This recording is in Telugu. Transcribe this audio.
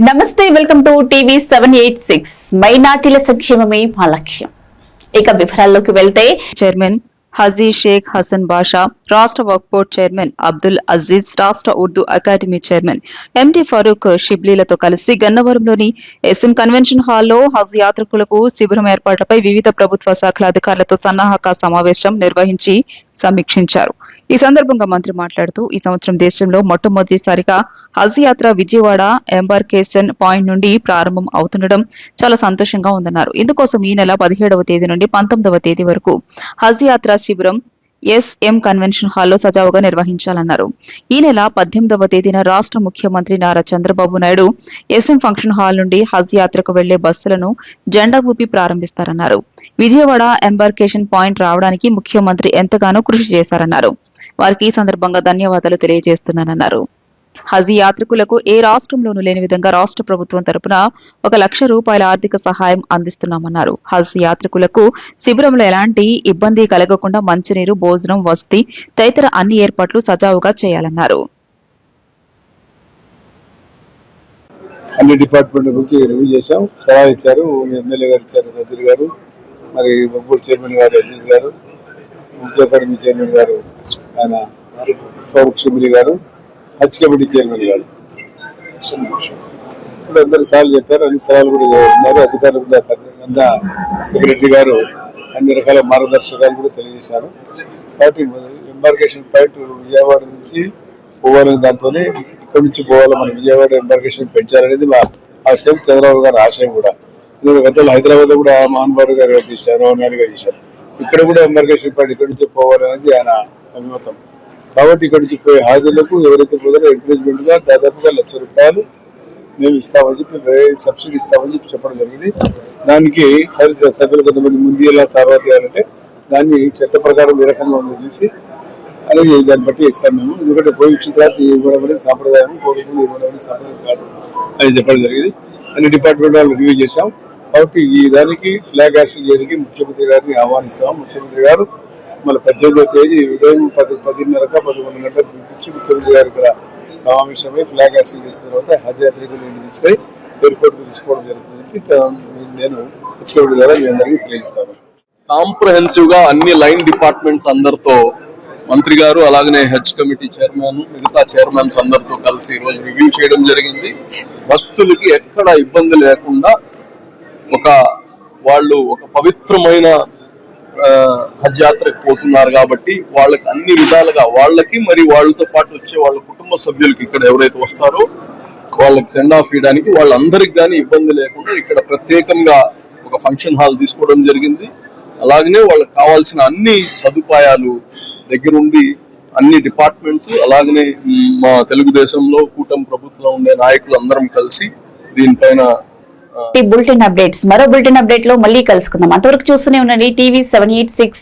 నమస్తే, వెల్కమ్ టు టీవీ 786. మైనార్టీల సంక్షేమమే మా లక్ష్యం. ఇక వివరాల్లోకి వెళ్తే చైర్మన్ హజీ షేక్ హసన్ బాషా, రాష్ట్ర వక్ఫ్ బోర్డు చైర్మన్ అబ్దుల్ అజీజ్, రాష్ట్ర Urdu academy chairman MD Farooq షిబ్లీలతో కలిసి గన్నవరంలోని ఎస్ఎం కన్వెన్షన్ హాల్లో హజ్ యాత్రికులకు శిబిరం ఏర్పాట్లపై వివిధ ప్రభుత్వ శాఖల అధికారులతో సన్నాహక సమావేశం నిర్వహించి సమీక్షించారు. ఈ సందర్భంగా మంత్రి మాట్లాడుతూ, ఈ సంవత్సరం దేశంలో మొట్టమొదటిసారిగా హజ్ యాత్ర విజయవాడ ఎంబార్కేషన్ పాయింట్ నుండి ప్రారంభం అవుతుండడం చాలా సంతోషంగా ఉందన్నారు. ఇందుకోసం ఈ నెల 17వ తేదీ నుండి 19వ తేదీ వరకు హజ్ యాత్ర శిబిరం ఎస్ఎం కన్వెన్షన్ హాల్లో సజావుగా నిర్వహించాలన్నారు. ఈ నెల 18వ తేదీన రాష్ట్ర ముఖ్యమంత్రి Nara Chandrababu Naidu SM function hall నుండి హజ్ యాత్రకు వెళ్లే బస్సులను జెండా ఊపి ప్రారంభిస్తారన్నారు. విజయవాడ ఎంబార్కేషన్ పాయింట్ రావడానికి ముఖ్యమంత్రి ఎంతగానో కృషి చేశారన్నారు. వారికి ఈ సందర్భంగా ధన్యవాదాలు తెలియజేస్తున్నానన్నారు. హజ్ యాత్రికులకు ఏ రాష్ట్రంలోనూ లేని విధంగా రాష్ట్ర ప్రభుత్వం తరపున 1 లక్ష రూపాయల ఆర్థిక సహాయం అందిస్తున్నామన్నారు. హజ్ యాత్రికులకు శిబిరంలో ఎలాంటి ఇబ్బంది కలగకుండా మంచినీరు, భోజనం, వసతి తదితర అన్ని ఏర్పాట్లు సజావుగా చేయాలన్నారు. అన్ని డిపార్ట్మెంట్ గురించి రివ్యూ చేశాం, సలహా ఇచ్చారు. ఎమ్మెల్యే గారు ఇచ్చారు, నజీర్ గారు, మరి బొబ్బూరు చైర్మన్ గారు అజీజ్ గారు, ఉర్దూ అకాడమీ చైర్మన్ గారు ఆయన ఫరూక్ షిబ్లీ గారు, హజ్ కమిటీ చైర్మన్ గారు ఇప్పుడు అందరు సలహాలు చెప్పారు. అన్ని సలహాలు కూడా ఉన్నారు. అధికారులు కూడా సెక్రటరీ గారు అన్ని రకాల మార్గదర్శకాలు కూడా తెలియజేశారు. కాబట్టి ఎంబార్కేషన్ పాయింట్ విజయవాడ నుంచి పోవాలని, దాంతోనే ఇక్కడి నుంచి పోవాలి, మన విజయవాడ ఎంబార్కేషన్ పెంచాలనేది మా ఆశయం, చంద్రబాబు గారి ఆశయం కూడా. గతంలో హైదరాబాద్ లో కూడా మోహన్ గారు చేశారు, రావు నాయుడు గారు చేశారు. ఇక్కడ కూడా ఎంబార్కేషన్ పాయింట్ ఇక్కడి నుంచి పోవాలనేది ఆయన అభిమతం. కాబట్టి ఇక్కడి నుంచి పోయే హాజరులకు ఎవరైతే పోతారో ఎంకరేజ్మెంట్ గా దాదాపుగా 1 లక్ష రూపాయలు మేము ఇస్తామని చెప్పి, సబ్సిడీ ఇస్తామని చెప్పి చెప్పడం జరిగింది. దానికి సభ్యులు కొంతమంది ముందు తర్వాత చేయాలంటే దాన్ని చట్ట ప్రకారం ఏ రకంగా ఉందో చూసి అలాగే దాన్ని బట్టి ఇస్తాం మేము. ఎందుకంటే పోయి ఇచ్చిన తర్వాత ఇవ్వడం అనేది సాంప్రదాయం, పోకుండా ఇవ్వడం అనేది సాంప్రదాయం కాదు అని చెప్పడం జరిగింది. అన్ని డిపార్ట్మెంట్ వాళ్ళు రివ్యూ చేశాం. కాబట్టి ఈ దానికి ఫ్లాగ్ హాస్టింగ్ చేయడానికి ముఖ్యమంత్రి గారిని ఆహ్వానిస్తాం. ముఖ్యమంత్రి గారు మన 18వ తేదీ ఉదయం 10:30 11 గంటలకు పిలిపించి ముఖ్యమంత్రి గారు ఇక్కడ సమావేశమై ఫ్లాగ్ హాస్టింగ్ చేసిన తర్వాత హజ్ యాత్రికులను తీసుకొని ఎయిర్పోర్ట్ కు తీసుకోవడం జరుగుతుంది. నేను హెచ్ఓడి ద్వారా మీ అందరికీ తెలియజేస్తాను. కాంప్రహెన్సివ్ గా అన్ని లైన్ డిపార్ట్మెంట్స్ అందరితో మంత్రి గారు, అలాగనే హజ్ కమిటీ చైర్మన్, మిగతా చైర్మన్స్ అందరితో కలిసి ఈ రోజు రివ్యూ చేయడం జరిగింది. భక్తులకి ఎక్కడ ఇబ్బంది లేకుండా వాళ్ళు ఒక పవిత్రమైన హజ్ యాత్రకు పోతున్నారు కాబట్టి వాళ్ళకి అన్ని విధాలుగా వాళ్ళకి, మరి వాళ్ళతో పాటు వచ్చే వాళ్ళ కుటుంబ సభ్యులకి, ఇక్కడ ఎవరైతే వస్తారో వాళ్ళకి సెండ్ ఆఫ్ ఇవ్వడానికి వాళ్ళందరికి కానీ ఇబ్బంది లేకుండా ఇక్కడ ప్రత్యేకంగా ఒక ఫంక్షన్ హాల్ తీసుకోవడం జరిగింది. అలాగనే వాళ్ళకి కావాల్సిన అన్ని సదుపాయాలు దగ్గరుండి అన్ని డిపార్ట్మెంట్స్, అలాగనే మా తెలుగుదేశంలో కూటమి ప్రభుత్వంలో ఉండే నాయకులు అందరం కలిసి దీనిపైన బులెటిన్ అప్డేట్స్ మరో బులెటిన్ అప్డేట్ లో మళ్ళీ కలుసుకుందాం. అంతవరకు చూస్తూనే ఉండండి టీవీ 786.